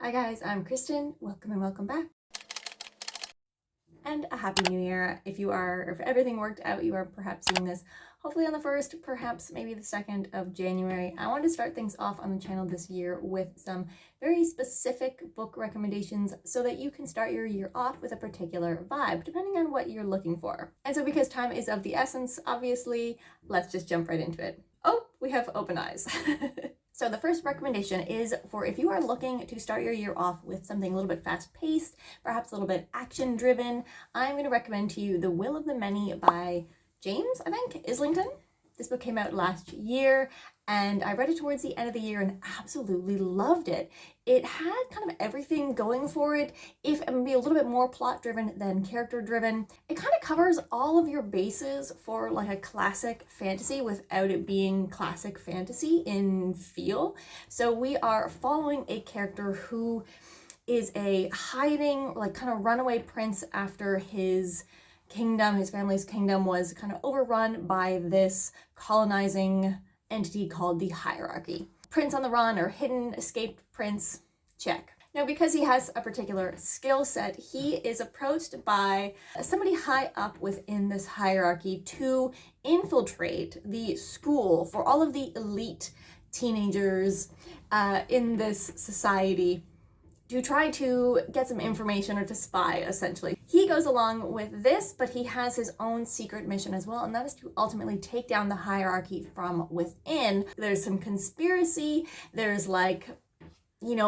Hi guys, I'm Kristen. Welcome and welcome back. And a happy new year. If everything worked out, you are perhaps seeing this hopefully on the 1st, perhaps maybe the 2nd of January. I wanted to start things off on the channel this year with some very specific book recommendations so that you can start your year off with a particular vibe, depending on what you're looking for. And so because time is of the essence, obviously, let's just jump right into it. Oh, we have open eyes. So the first recommendation is for if you are looking to start your year off with something a little bit fast-paced, perhaps a little bit action-driven, I'm going to recommend to you The Will of the Many by James, I think, Islington. This book came out last year, and I read it towards the end of the year and absolutely loved it. It had kind of everything going for it, if it would be a little bit more plot-driven than character-driven. It kind of covers all of your bases for like a classic fantasy without it being classic fantasy in feel. So we are following a character who is a hiding, like kind of runaway prince after his family's kingdom was kind of overrun by this colonizing entity called the hierarchy. Prince on the run or hidden escaped prince, check. Now, because he has a particular skill set, he is approached by somebody high up within this hierarchy to infiltrate the school for all of the elite teenagers in this society, to try to get some information or to spy, essentially. He goes along with this, but he has his own secret mission as well, and that is to ultimately take down the hierarchy from within. There's some conspiracy, there's like,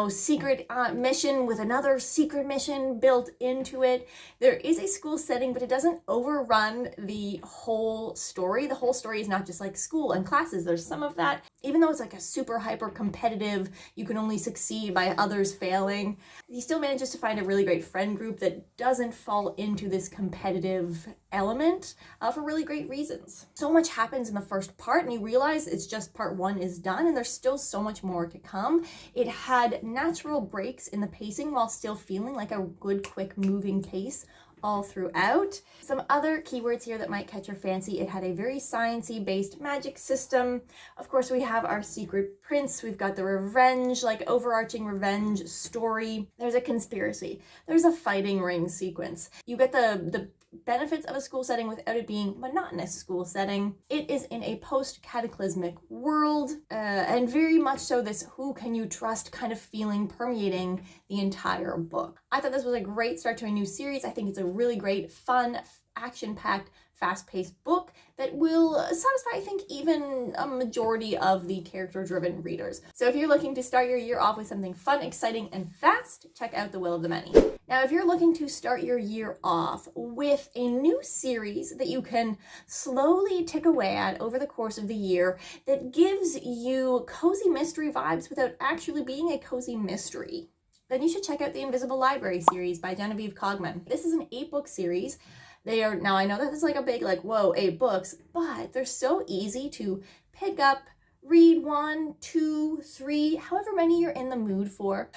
secret mission with another secret mission built into it. There is a school setting, but it doesn't overrun the whole story. The whole story is not just like school and classes. There's some of that. Even though it's like a super hyper competitive, you can only succeed by others failing, he still manages to find a really great friend group that doesn't fall into this competitive element for really great reasons. So much happens in the first part, and you realize it's just part 1 is done, and there's still so much more to come. It had natural breaks in the pacing while still feeling like a good, quick moving pace all throughout. Some other keywords here that might catch your fancy: it had a very sciencey based magic system. Of course, we have our secret prince. We've got the revenge, like overarching revenge story. There's a conspiracy. There's a fighting ring sequence. You get the benefits of a school setting without it being monotonous school setting. It is in a post-cataclysmic world, and very much so this who can you trust kind of feeling permeating the entire book. I thought this was a great start to a new series. I think it's a really great, fun, action-packed, fast-paced book that will satisfy, I think, even a majority of the character-driven readers. So if you're looking to start your year off with something fun, exciting, and fast, check out The Will of the Many. Now, if you're looking to start your year off with a new series that you can slowly tick away at over the course of the year that gives you cozy mystery vibes without actually being a cozy mystery, then you should check out the Invisible Library series by Genevieve Cogman. This is an 8-book series. Now I know that it's like a big, like, whoa, 8 books, but they're so easy to pick up, read 1, 2, 3, however many you're in the mood for.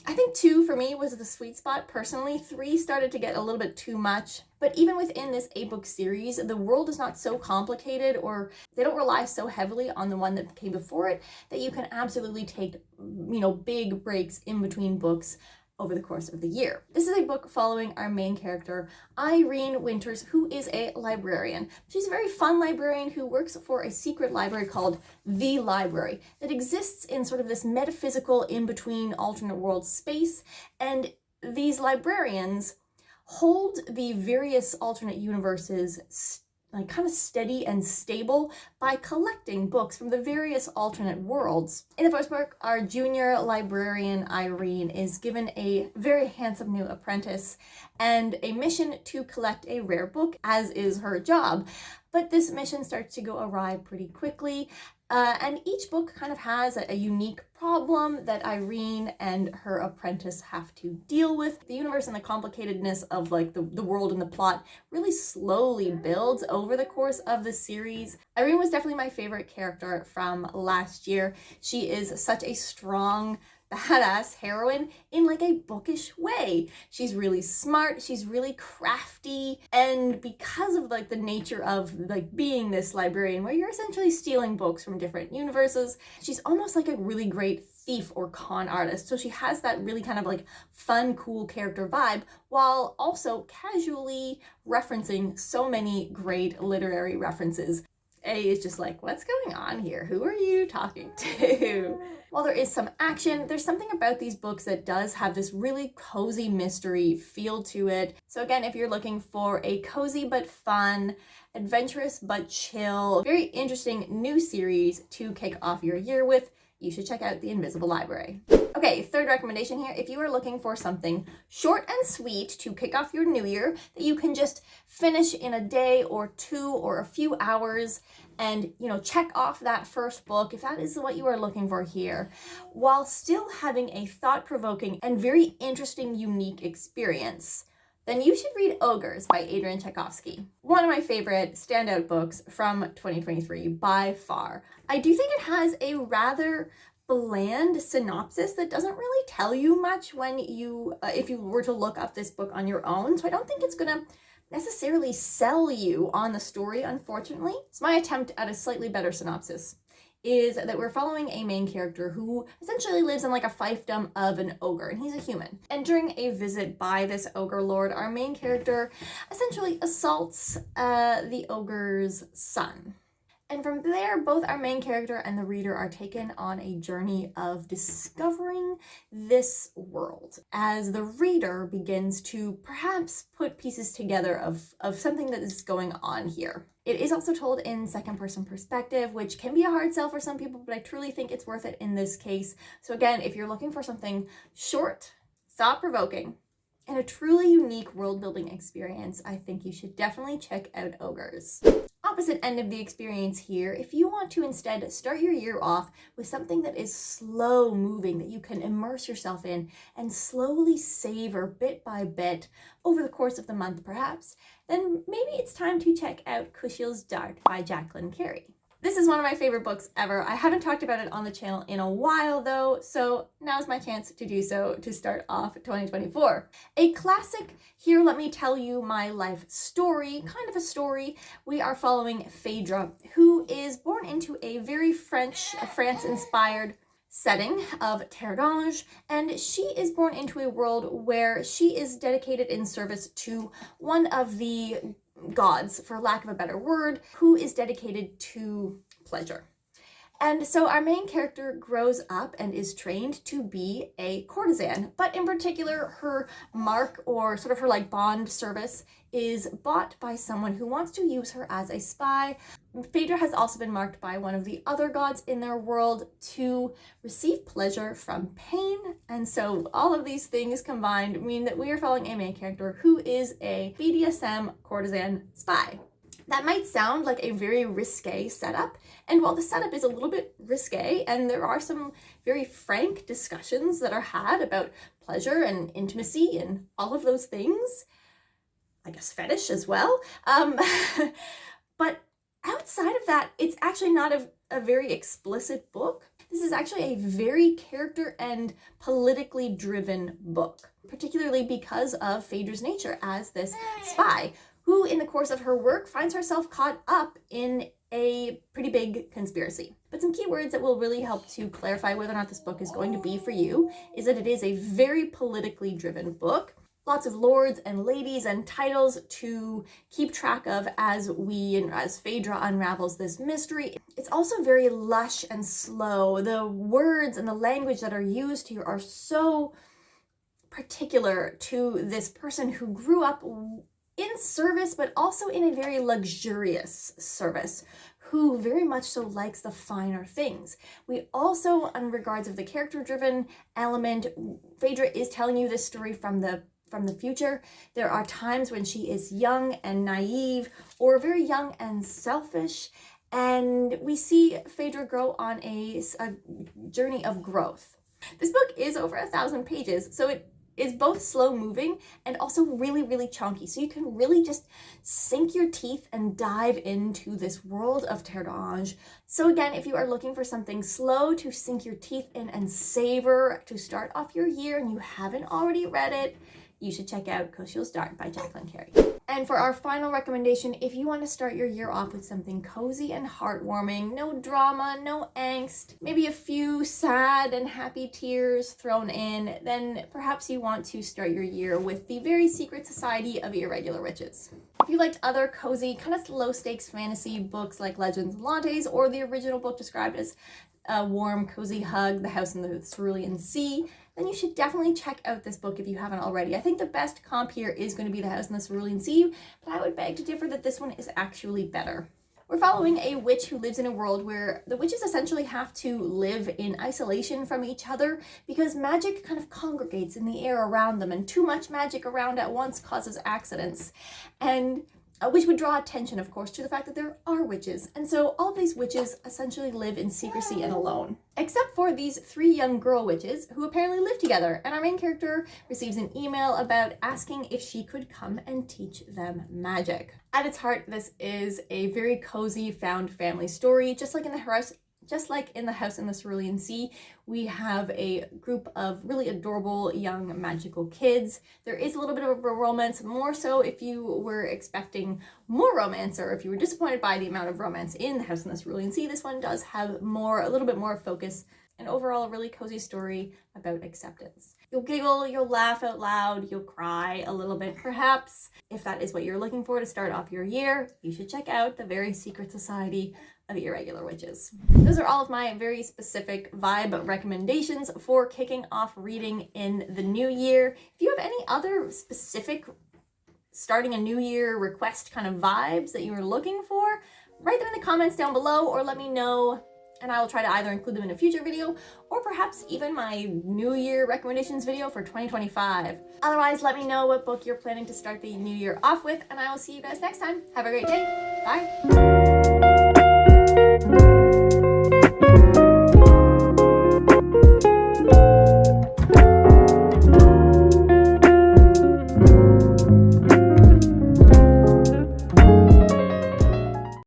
I think 2 for me was the sweet spot personally. 3 started to get a little bit too much. But even within this 8-book series, the world is not so complicated, or they don't rely so heavily on the one that came before it, that you can absolutely take, big breaks in between books over the course of the year. This is a book following our main character, Irene Winters, who is a librarian. She's a very fun librarian who works for a secret library called The Library that exists in sort of this metaphysical in-between alternate world space, and these librarians hold the various alternate universes like kind of steady and stable by collecting books from the various alternate worlds. In the first book, our junior librarian Irene is given a very handsome new apprentice and a mission to collect a rare book, as is her job. But this mission starts to go awry pretty quickly, and each book kind of has a unique problem that Irene and her apprentice have to deal with. The universe and the complicatedness of like the world and the plot really slowly builds over the course of the series. Irene was definitely my favorite character from last year. She is such a strong, badass heroine in like a bookish way. She's really smart, she's really crafty, and because of like the nature of like being this librarian where you're essentially stealing books from different universes, she's almost like a really great thief or con artist. So she has that really kind of like fun, cool character vibe while also casually referencing so many great literary references. A is just like, what's going on here? Who are you talking to? While there is some action, there's something about these books that does have this really cozy mystery feel to it. So again, if you're looking for a cozy but fun, adventurous but chill, very interesting new series to kick off your year with, you should check out The Invisible Library. Okay, third recommendation here. If you are looking for something short and sweet to kick off your new year that you can just finish in a day or two or a few hours and, check off that first book, if that is what you are looking for here, while still having a thought-provoking and very interesting, unique experience, then you should read Ogres by Adrian Tchaikovsky. One of my favorite standout books from 2023 by far. I do think it has a rather bland synopsis that doesn't really tell you much when if you were to look up this book on your own. So I don't think it's gonna necessarily sell you on the story, unfortunately. So my attempt at a slightly better synopsis is that we're following a main character who essentially lives in like a fiefdom of an ogre, and he's a human. And during a visit by this ogre lord, our main character essentially assaults the ogre's son. And from there, both our main character and the reader are taken on a journey of discovering this world as the reader begins to perhaps put pieces together of something that is going on here. It is also told in second-person perspective, which can be a hard sell for some people, but I truly think it's worth it in this case. So again, if you're looking for something short, thought-provoking, and a truly unique world-building experience, I think you should definitely check out Ogres. Opposite end of the experience here, if you want to instead start your year off with something that is slow moving, that you can immerse yourself in and slowly savor bit by bit over the course of the month perhaps, then maybe it's time to check out Kushis Dart by Jacqueline Carey. This is one of my favorite books ever. I haven't talked about it on the channel in a while though, so now's my chance to do so to start off 2024. A classic, here let me tell you my life story, kind of a story. We are following Phaedra, who is born into a very France-inspired setting of Terre d'Ange, and she is born into a world where she is dedicated in service to one of the gods, for lack of a better word, who is dedicated to pleasure. And so our main character grows up and is trained to be a courtesan, but in particular her mark, or sort of her like bond service, is bought by someone who wants to use her as a spy. Phaedra has also been marked by one of the other gods in their world to receive pleasure from pain. And so all of these things combined mean that we are following a main character who is a BDSM courtesan spy. That might sound like a very risque setup, and while the setup is a little bit risque, and there are some very frank discussions that are had about pleasure and intimacy and all of those things, I guess fetish as well, but outside of that, it's actually not a very explicit book. This is actually a very character and politically driven book, particularly because of Phaedra's nature as this spy, who in the course of her work finds herself caught up in a pretty big conspiracy. But some keywords that will really help to clarify whether or not this book is going to be for you is that it is a very politically driven book. Lots of lords and ladies and titles to keep track of as Phaedra unravels this mystery. It's also very lush and slow. The words and the language that are used here are so particular to this person who grew up in service, but also in a very luxurious service, who very much so likes the finer things. We also, in regards of the character-driven element, Phaedra is telling you this story from the future. There are times when she is young and naive, or very young and selfish, and we see Phaedra grow on a journey of growth. This book is over 1,000 pages, so it is both slow moving and also really, really chunky. So you can really just sink your teeth and dive into this world of Terre d'Ange. So again, if you are looking for something slow to sink your teeth in and savor to start off your year and you haven't already read it, you should check out Kushis Dart by Jacqueline Carey. And for our final recommendation, if you want to start your year off with something cozy and heartwarming, no drama, no angst, maybe a few sad and happy tears thrown in, then perhaps you want to start your year with The Very Secret Society of Irregular Witches. If you liked other cozy, kind of low-stakes fantasy books like Legends and Lattes, or the original book described as a warm, cozy hug, The House in the Cerulean Sea, then you should definitely check out this book if you haven't already. I think the best comp here is going to be The House in the Cerulean Sea, but I would beg to differ that this one is actually better. We're following a witch who lives in a world where the witches essentially have to live in isolation from each other because magic kind of congregates in the air around them, and too much magic around at once causes accidents. And which would draw attention, of course, to the fact that there are witches. And so all of these witches essentially live in secrecy and alone. Except for these 3 young girl witches who apparently live together. And our main character receives an email about asking if she could come and teach them magic. At its heart, this is a very cozy found family story, just like in the House in the Cerulean Sea, we have a group of really adorable young magical kids. There is a little bit of a romance, more so if you were expecting more romance, or if you were disappointed by the amount of romance in the House in the Cerulean Sea. This one does have a little bit more focus, and overall a really cozy story about acceptance. You'll giggle, you'll laugh out loud, you'll cry a little bit perhaps. If that is what you're looking for to start off your year, you should check out The Very Secret Society of Irregular Witches. Those are all of my very specific vibe recommendations for kicking off reading in the new year. If you have any other specific starting a new year request kind of vibes that you are looking for, write them in the comments down below, or let me know, and I will try to either include them in a future video or perhaps even my New Year recommendations video for 2025. Otherwise, let me know what book you're planning to start the new year off with, and I will see you guys next time. Have a great day. Bye.